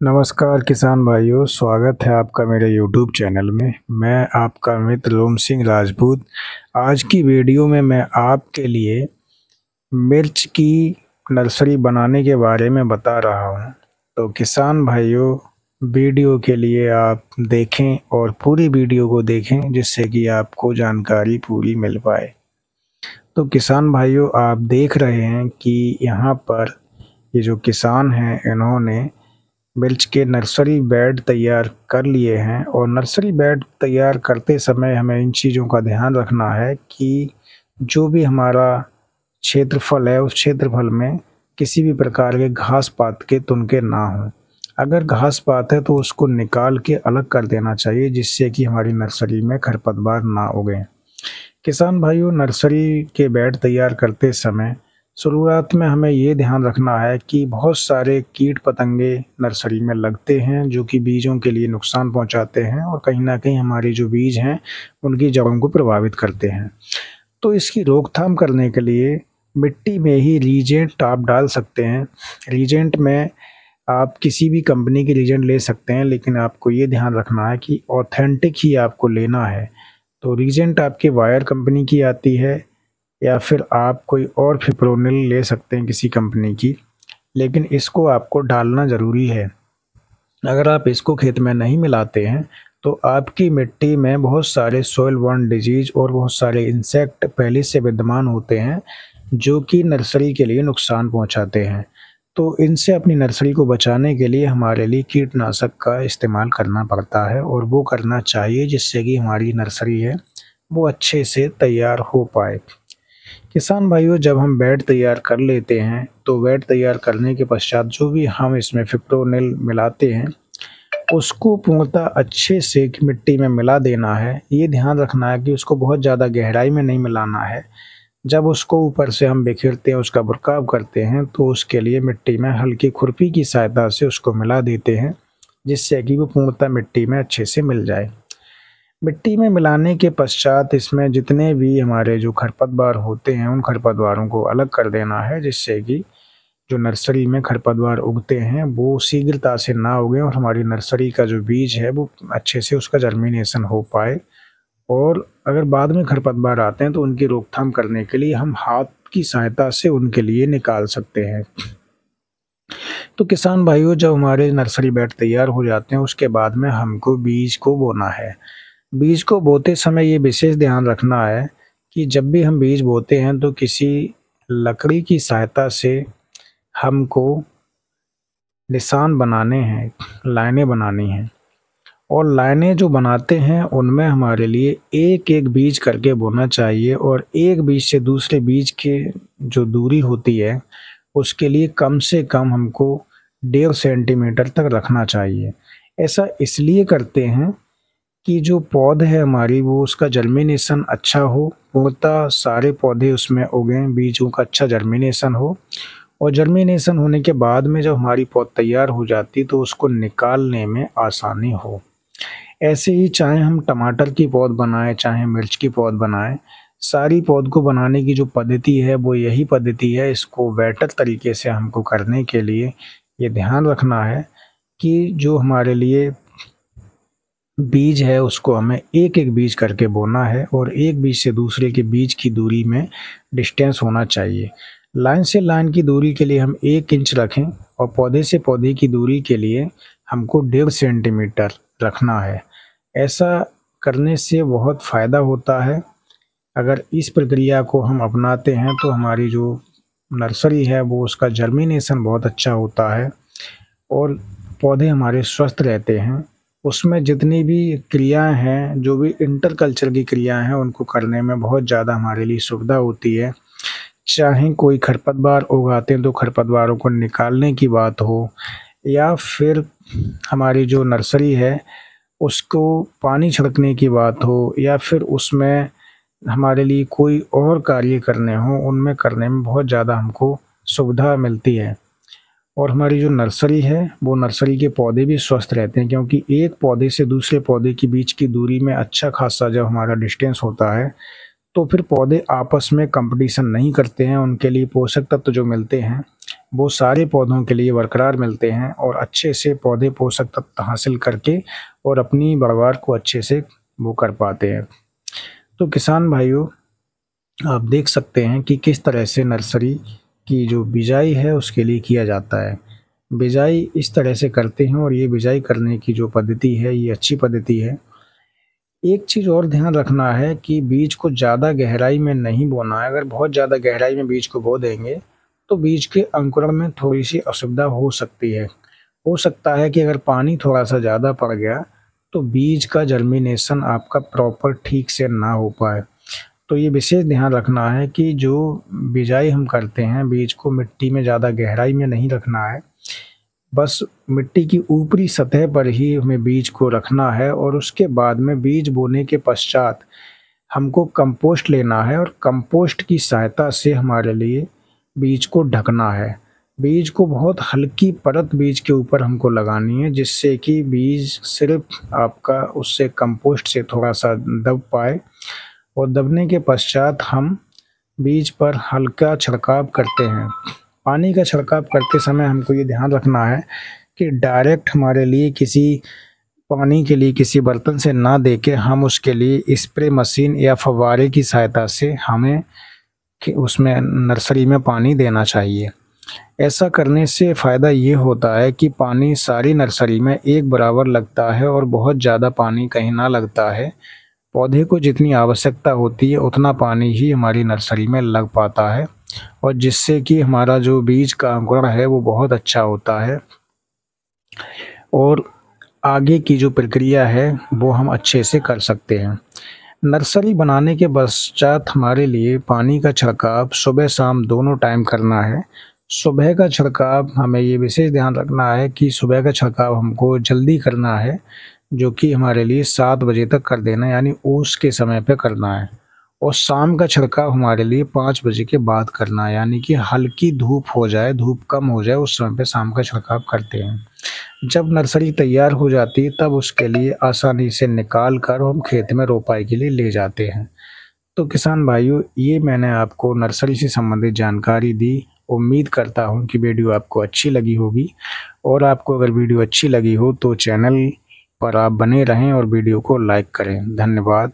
नमस्कार किसान भाइयों, स्वागत है आपका मेरे YouTube चैनल में। मैं आपका मित्र रोम सिंह राजपूत। आज की वीडियो में मैं आपके लिए मिर्च की नर्सरी बनाने के बारे में बता रहा हूं। तो किसान भाइयों, वीडियो के लिए आप देखें और पूरी वीडियो को देखें जिससे कि आपको जानकारी पूरी मिल पाए। तो किसान भाइयों, आप देख रहे हैं कि यहाँ पर ये जो किसान हैं इन्होंने मिर्च के नर्सरी बेड तैयार कर लिए हैं। और नर्सरी बेड तैयार करते समय हमें इन चीज़ों का ध्यान रखना है कि जो भी हमारा क्षेत्रफल है उस क्षेत्रफल में किसी भी प्रकार के घास पात के तुनके ना हों। अगर घास पात है तो उसको निकाल के अलग कर देना चाहिए जिससे कि हमारी नर्सरी में खरपतवार ना उगें। किसान भाइयों, नर्सरी के बेड तैयार करते समय शुरुआत में हमें ये ध्यान रखना है कि बहुत सारे कीट पतंगे नर्सरी में लगते हैं जो कि बीजों के लिए नुकसान पहुंचाते हैं और कहीं ना कहीं हमारी जो बीज हैं उनकी जड़ों को प्रभावित करते हैं। तो इसकी रोकथाम करने के लिए मिट्टी में ही रीजेंट आप डाल सकते हैं। रीजेंट में आप किसी भी कंपनी की रीजेंट ले सकते हैं, लेकिन आपको ये ध्यान रखना है कि ऑथेंटिक ही आपको लेना है। तो रीजेंट आपकी वायर कंपनी की आती है या फिर आप कोई और फिप्रोनिल ले सकते हैं किसी कंपनी की, लेकिन इसको आपको डालना ज़रूरी है। अगर आप इसको खेत में नहीं मिलाते हैं तो आपकी मिट्टी में बहुत सारे सॉइल बॉर्न डिजीज और बहुत सारे इंसेक्ट पहले से विद्यमान होते हैं जो कि नर्सरी के लिए नुकसान पहुंचाते हैं। तो इनसे अपनी नर्सरी को बचाने के लिए हमारे लिए कीटनाशक का इस्तेमाल करना पड़ता है और वो करना चाहिए जिससे कि हमारी नर्सरी है वो अच्छे से तैयार हो पाए। किसान भाइयों, जब हम बेड तैयार कर लेते हैं तो बेड तैयार करने के पश्चात जो भी हम इसमें फिप्रोनिल मिलाते हैं उसको पूर्णतः अच्छे से मिट्टी में मिला देना है। ये ध्यान रखना है कि उसको बहुत ज़्यादा गहराई में नहीं मिलाना है। जब उसको ऊपर से हम बिखेरते हैं, उसका बुरकाव करते हैं, तो उसके लिए मिट्टी में हल्की खुरपी की सहायता से उसको मिला देते हैं जिससे कि वो पूर्णतः मिट्टी में अच्छे से मिल जाए। मिट्टी में मिलाने के पश्चात इसमें जितने भी हमारे जो खरपतवार होते हैं उन खरपतवारों को अलग कर देना है जिससे कि जो नर्सरी में खरपतवार उगते हैं वो शीघ्रता से ना उगें और हमारी नर्सरी का जो बीज है वो अच्छे से उसका जर्मिनेशन हो पाए। और अगर बाद में खरपतवार आते हैं तो उनकी रोकथाम करने के लिए हम हाथ की सहायता से उनके लिए निकाल सकते हैं। तो किसान भाइयों, जब हमारे नर्सरी बेड तैयार हो जाते हैं उसके बाद में हमको बीज को बोना है। बीज को बोते समय ये विशेष ध्यान रखना है कि जब भी हम बीज बोते हैं तो किसी लकड़ी की सहायता से हमको निशान बनाने हैं, लाइनें बनानी हैं। और लाइनें जो बनाते हैं उनमें हमारे लिए एक एक बीज करके बोना चाहिए और एक बीज से दूसरे बीज के जो दूरी होती है उसके लिए कम से कम हमको 1.5 सेंटीमीटर तक रखना चाहिए। ऐसा इसलिए करते हैं कि जो पौध है हमारी वो उसका जर्मिनेशन अच्छा हो, पूर्णतः सारे पौधे उसमें उगें, बीजों का अच्छा जर्मिनेशन हो। और जर्मिनेशन होने के बाद में जब हमारी पौध तैयार हो जाती तो उसको निकालने में आसानी हो। ऐसे ही चाहे हम टमाटर की पौध बनाएं चाहे मिर्च की पौध बनाएं, सारी पौध को बनाने की जो पद्धति है वो यही पद्धति है। इसको बेटर तरीके से हमको करने के लिए ये ध्यान रखना है कि जो हमारे लिए बीज है उसको हमें एक एक बीज करके बोना है और एक बीज से दूसरे के बीज की दूरी में डिस्टेंस होना चाहिए। लाइन से लाइन की दूरी के लिए हम 1 इंच रखें और पौधे से पौधे की दूरी के लिए हमको 1.5 सेंटीमीटर रखना है। ऐसा करने से बहुत फ़ायदा होता है। अगर इस प्रक्रिया को हम अपनाते हैं तो हमारी जो नर्सरी है वो उसका जर्मिनेशन बहुत अच्छा होता है और पौधे हमारे स्वस्थ रहते हैं। उसमें जितनी भी क्रियाएं हैं, जो भी इंटरकल्चर की क्रियाएं हैं, उनको करने में बहुत ज़्यादा हमारे लिए सुविधा होती है। चाहे कोई खरपतवार उगाते हैं तो खरपतवारों को निकालने की बात हो या फिर हमारी जो नर्सरी है उसको पानी छिड़कने की बात हो या फिर उसमें हमारे लिए कोई और कार्य करने हो, उनमें करने में बहुत ज़्यादा हमको सुविधा मिलती है। और हमारी जो नर्सरी है वो नर्सरी के पौधे भी स्वस्थ रहते हैं क्योंकि एक पौधे से दूसरे पौधे के बीच की दूरी में अच्छा खासा जब हमारा डिस्टेंस होता है तो फिर पौधे आपस में कंपटीशन नहीं करते हैं। उनके लिए पोषक तत्व जो मिलते हैं वो सारे पौधों के लिए बरकरार मिलते हैं और अच्छे से पौधे पोषक तत्व हासिल करके और अपनी पैदावार को अच्छे से वो कर पाते हैं। तो किसान भाइयों, आप देख सकते हैं कि किस तरह से नर्सरी की जो बिजाई है उसके लिए किया जाता है। बिजाई इस तरह से करते हैं और ये बिजाई करने की जो पद्धति है ये अच्छी पद्धति है। एक चीज़ और ध्यान रखना है कि बीज को ज़्यादा गहराई में नहीं बोना है। अगर बहुत ज़्यादा गहराई में बीज को बो देंगे तो बीज के अंकुरण में थोड़ी सी असुविधा हो सकती है। हो सकता है कि अगर पानी थोड़ा सा ज़्यादा पड़ गया तो बीज का जर्मिनेशन आपका प्रॉपर ठीक से ना हो पाए। तो ये विशेष ध्यान रखना है कि जो बिजाई हम करते हैं बीज को मिट्टी में ज़्यादा गहराई में नहीं रखना है, बस मिट्टी की ऊपरी सतह पर ही हमें बीज को रखना है। और उसके बाद में बीज बोने के पश्चात हमको कंपोस्ट लेना है और कंपोस्ट की सहायता से हमारे लिए बीज को ढकना है। बीज को बहुत हल्की परत बीज के ऊपर हमको लगानी है जिससे कि बीज सिर्फ आपका उससे कंपोस्ट से थोड़ा सा दब पाए। और दबने के पश्चात हम बीज पर हल्का छिड़काव करते हैं। पानी का छिड़काव करते समय हमको ये ध्यान रखना है कि डायरेक्ट हमारे लिए पानी के लिए किसी बर्तन से ना दे के हम उसके लिए स्प्रे मशीन या फव्वारे की सहायता से हमें उसमें नर्सरी में पानी देना चाहिए। ऐसा करने से फ़ायदा ये होता है कि पानी सारी नर्सरी में एक बराबर लगता है और बहुत ज़्यादा पानी कहीं ना लगता है। पौधे को जितनी आवश्यकता होती है उतना पानी ही हमारी नर्सरी में लग पाता है और जिससे कि हमारा जो बीज का अंकुरण है वो बहुत अच्छा होता है और आगे की जो प्रक्रिया है वो हम अच्छे से कर सकते हैं। नर्सरी बनाने के पश्चात हमारे लिए पानी का छिड़काव सुबह शाम दोनों टाइम करना है। सुबह का छिड़काव हमें ये विशेष ध्यान रखना है कि सुबह का छिड़काव हमको जल्दी करना है, जो कि हमारे लिए 7 बजे तक कर देना है, यानी ओस के समय पे करना है। और शाम का छिड़काव हमारे लिए 5 बजे के बाद करना है, यानी कि हल्की धूप हो जाए, धूप कम हो जाए उस समय पे शाम का छिड़काव करते हैं। जब नर्सरी तैयार हो जाती है तब उसके लिए आसानी से निकाल कर हम खेत में रोपाई के लिए ले जाते हैं। तो किसान भाइयों, ये मैंने आपको नर्सरी से संबंधित जानकारी दी। उम्मीद करता हूँ कि वीडियो आपको अच्छी लगी होगी और आपको अगर वीडियो अच्छी लगी हो तो चैनल पर आप बने रहें और वीडियो को लाइक करें। धन्यवाद।